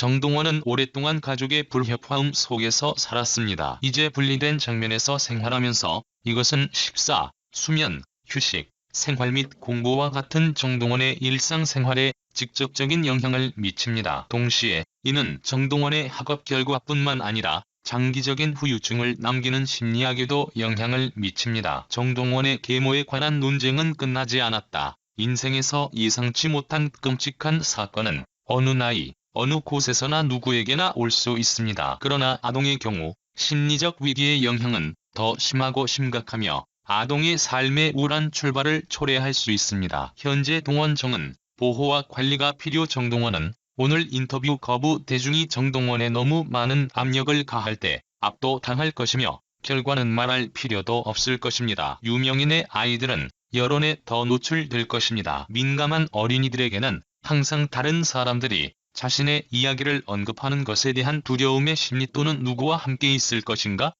정동원은 오랫동안 가족의 불협화음 속에서 살았습니다. 이제 분리된 장면에서 생활하면서 이것은 식사, 수면, 휴식, 생활 및 공부와 같은 정동원의 일상생활에 직접적인 영향을 미칩니다. 동시에 이는 정동원의 학업 결과뿐만 아니라 장기적인 후유증을 남기는 심리학에도 영향을 미칩니다. 정동원의 계모에 관한 논쟁은 끝나지 않았다. 인생에서 예상치 못한 끔찍한 사건은 어느 나이, 어느 곳에서나 누구에게나 올 수 있습니다. 그러나 아동의 경우 심리적 위기의 영향은 더 심하고 심각하며 아동의 삶의 우울한 출발을 초래할 수 있습니다. 현재 동원정은 보호와 관리가 필요. 정동원은 오늘 인터뷰 거부. 대중이 정동원에 너무 많은 압력을 가할 때 압도당할 것이며 결과는 말할 필요도 없을 것입니다. 유명인의 아이들은 여론에 더 노출될 것입니다. 민감한 어린이들에게는 항상 다른 사람들이 자신의 이야기를 언급하는 것에 대한 두려움의 심리 또는 누구와 함께 있을 것인가?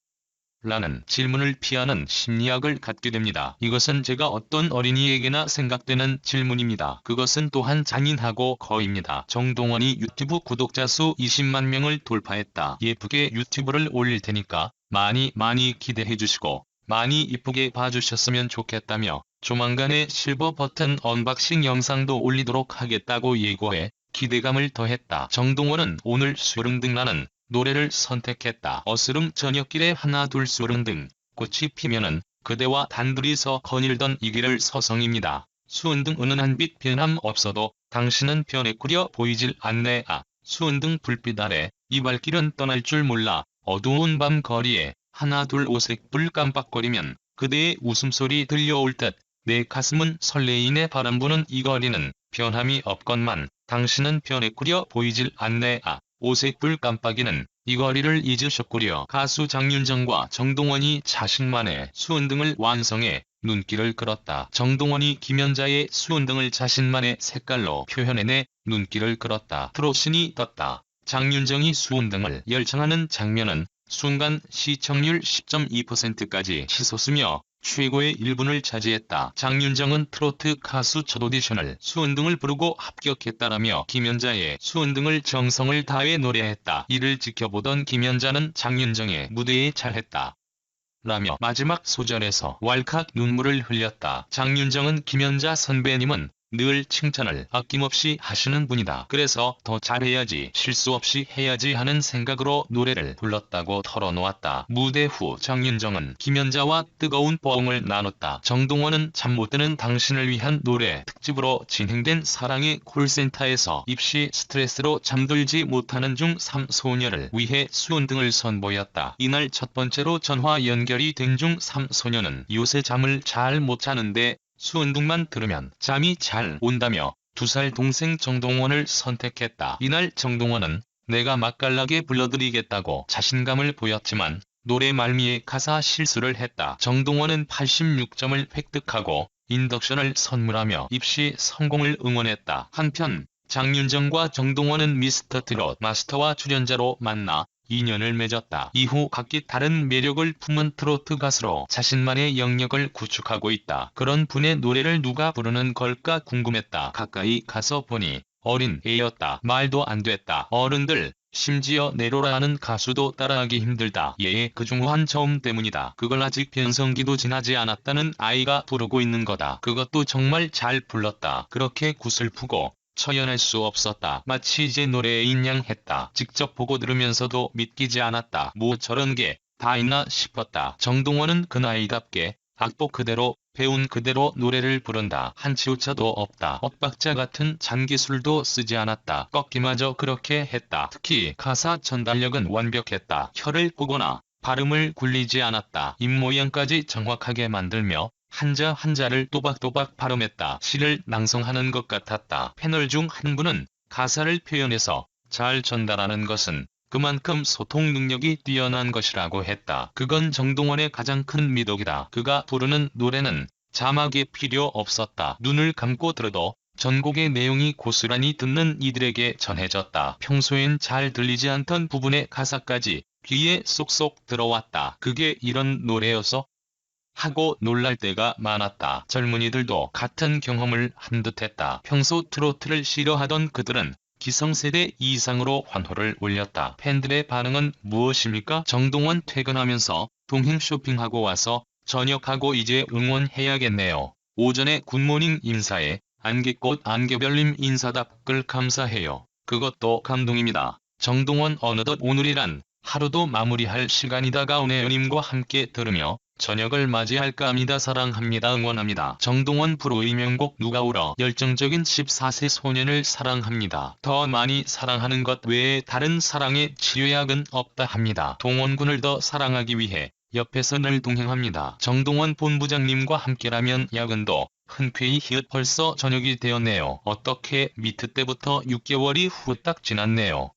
라는 질문을 피하는 심리학을 갖게 됩니다. 이것은 제가 어떤 어린이에게나 생각되는 질문입니다. 그것은 또한 잔인하고 거입니다. 정동원이 유튜브 구독자 수 20만 명을 돌파했다. 예쁘게 유튜브를 올릴 테니까 많이 기대해주시고 많이 이쁘게 봐주셨으면 좋겠다며 조만간에 실버 버튼 언박싱 영상도 올리도록 하겠다고 예고해 기대감을 더했다. 정동원은 오늘 수릉등라는 노래를 선택했다. 어스름 저녁길에 하나 둘 수릉등 꽃이 피면은 그대와 단둘이서 거닐던 이 길을 서성입니다. 수은등 은은한 빛 변함 없어도 당신은 변해 꾸려 보이질 않네. 수은등 불빛 아래 이 발길은 떠날 줄 몰라. 어두운 밤 거리에 하나 둘 오색불 깜빡거리면 그대의 웃음소리 들려올 듯 내 가슴은 설레이네. 바람 부는 이 거리는 변함이 없건만 당신은 변해 꾸려 보이질 않네. 오색불 깜빡이는 이 거리를 잊으셨구려. 가수 장윤정과 정동원이 자신만의 수은등을 완성해 눈길을 끌었다. 정동원이 김연자의 수은등을 자신만의 색깔로 표현해내 눈길을 끌었다. 트롯신이 떴다. 장윤정이 수은등을 열창하는 장면은 순간 시청률 10.2%까지 치솟으며 최고의 1분을 차지했다. 장윤정은 트로트 가수 첫 오디션을 수은등을 부르고 합격했다라며 김연자의 수은등을 정성을 다해 노래했다. 이를 지켜보던 김연자는 장윤정의 무대에 잘했다. 라며 마지막 소절에서 왈칵 눈물을 흘렸다. 장윤정은 김연자 선배님은 늘 칭찬을 아낌없이 하시는 분이다. 그래서 더 잘해야지, 실수 없이 해야지 하는 생각으로 노래를 불렀다고 털어놓았다. 무대 후 장윤정은 김연자와 뜨거운 뽀옹을 나눴다. 정동원은 잠 못 드는 당신을 위한 노래 특집으로 진행된 사랑의 콜센터에서 입시 스트레스로 잠들지 못하는 중3 소녀를 위해 수은등을 선보였다. 이날 첫 번째로 전화 연결이 된 중3 소녀는 요새 잠을 잘 못 자는데 수은등만 들으면 잠이 잘 온다며 2살 동생 정동원을 선택했다. 이날 정동원은 내가 맛깔나게 불러드리겠다고 자신감을 보였지만 노래 말미에 가사 실수를 했다. 정동원은 86점을 획득하고 인덕션을 선물하며 입시 성공을 응원했다. 한편 장윤정과 정동원은 미스터 트롯 마스터와 출연자로 만나 인연을 맺었다. 이후 각기 다른 매력을 품은 트로트 가수로 자신만의 영역을 구축하고 있다. 그런 분의 노래를 누가 부르는 걸까 궁금했다. 가까이 가서 보니 어린 애였다. 말도 안 됐다. 어른들, 심지어 네로라 하는 가수도 따라하기 힘들다. 얘의 그중 한 저음 때문이다. 그걸 아직 변성기도 지나지 않았다는 아이가 부르고 있는 거다. 그것도 정말 잘 불렀다. 그렇게 구슬프고 처연할 수 없었다. 마치 제 노래인 양 했다. 직접 보고 들으면서도 믿기지 않았다. 뭐 저런 게 다 있나 싶었다. 정동원은 그 나이답게 악보 그대로 배운 그대로 노래를 부른다. 한치 오차도 없다. 엇박자 같은 잔기술도 쓰지 않았다. 꺾기마저 그렇게 했다. 특히 가사 전달력은 완벽했다. 혀를 꼬거나 발음을 굴리지 않았다. 입모양까지 정확하게 만들며 한자 한자를 또박또박 발음했다. 시를 낭송하는 것 같았다. 패널 중 한 분은 가사를 표현해서 잘 전달하는 것은 그만큼 소통 능력이 뛰어난 것이라고 했다. 그건 정동원의 가장 큰 미덕이다. 그가 부르는 노래는 자막이 필요 없었다. 눈을 감고 들어도 전곡의 내용이 고스란히 듣는 이들에게 전해졌다. 평소엔 잘 들리지 않던 부분의 가사까지 귀에 쏙쏙 들어왔다. 그게 이런 노래여서? 하고 놀랄 때가 많았다. 젊은이들도 같은 경험을 한 듯했다. 평소 트로트를 싫어하던 그들은 기성세대 이상으로 환호를 올렸다. 팬들의 반응은 무엇입니까? 정동원 퇴근하면서 동행 쇼핑하고 와서 저녁하고 이제 응원해야겠네요. 오전에 굿모닝 인사에 안개꽃 안개별님 인사답글 감사해요. 그것도 감동입니다. 정동원 어느덧 오늘이란 하루도 마무리할 시간이 다가오네요. 님과 함께 들으며 저녁을 맞이할까 합니다. 사랑합니다. 응원합니다. 정동원 프로의 명곡 누가 울어 열정적인 14세 소년을 사랑합니다. 더 많이 사랑하는 것 외에 다른 사랑의 치료약은 없다 합니다. 동원군을 더 사랑하기 위해 옆에서 늘 동행합니다. 정동원 본부장님과 함께라면 야근도 흔쾌히 히읗 벌써 저녁이 되었네요. 어떻게 미트 때부터 6개월이 후딱 지났네요.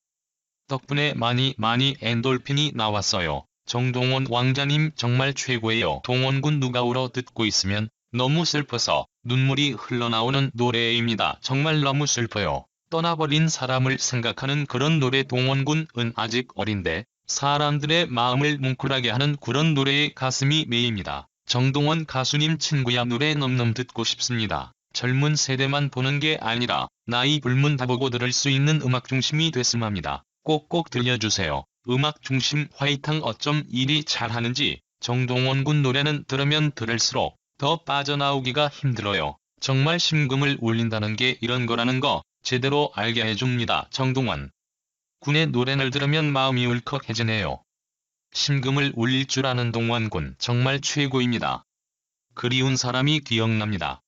덕분에 많이 엔돌핀이 나왔어요. 정동원 왕자님 정말 최고예요. 동원군 누가 울어 듣고 있으면 너무 슬퍼서 눈물이 흘러나오는 노래입니다. 정말 너무 슬퍼요. 떠나버린 사람을 생각하는 그런 노래. 동원군은 아직 어린데 사람들의 마음을 뭉클하게 하는 그런 노래에 가슴이 메입니다. 정동원 가수님 친구야 노래 넘넘 듣고 싶습니다. 젊은 세대만 보는 게 아니라 나이 불문 다 보고 들을 수 있는 음악 중심이 됐음 합니다. 꼭꼭 들려주세요. 음악 중심 화이팅. 어쩜 이리 잘하는지 정동원 군 노래는 들으면 들을수록 더 빠져나오기가 힘들어요. 정말 심금을 울린다는 게 이런 거라는 거 제대로 알게 해줍니다. 정동원 군의 노래를 들으면 마음이 울컥해지네요. 심금을 울릴 줄 아는 동원군 정말 최고입니다. 그리운 사람이 기억납니다.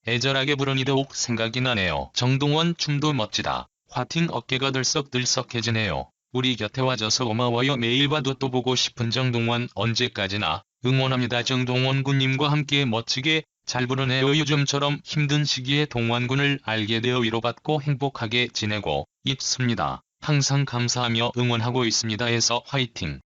애절하게 부르니 더욱 생각이 나네요. 정동원 춤도 멋지다. 화팅 어깨가 들썩들썩해지네요. 우리 곁에 와줘서 고마워요. 매일 봐도 또 보고 싶은 정동원 언제까지나 응원합니다. 정동원 군님과 함께 멋지게 잘 부르네요. 요즘처럼 힘든 시기에 동원군을 알게 되어 위로받고 행복하게 지내고 있습니다. 항상 감사하며 응원하고 있습니다. 해서 화이팅!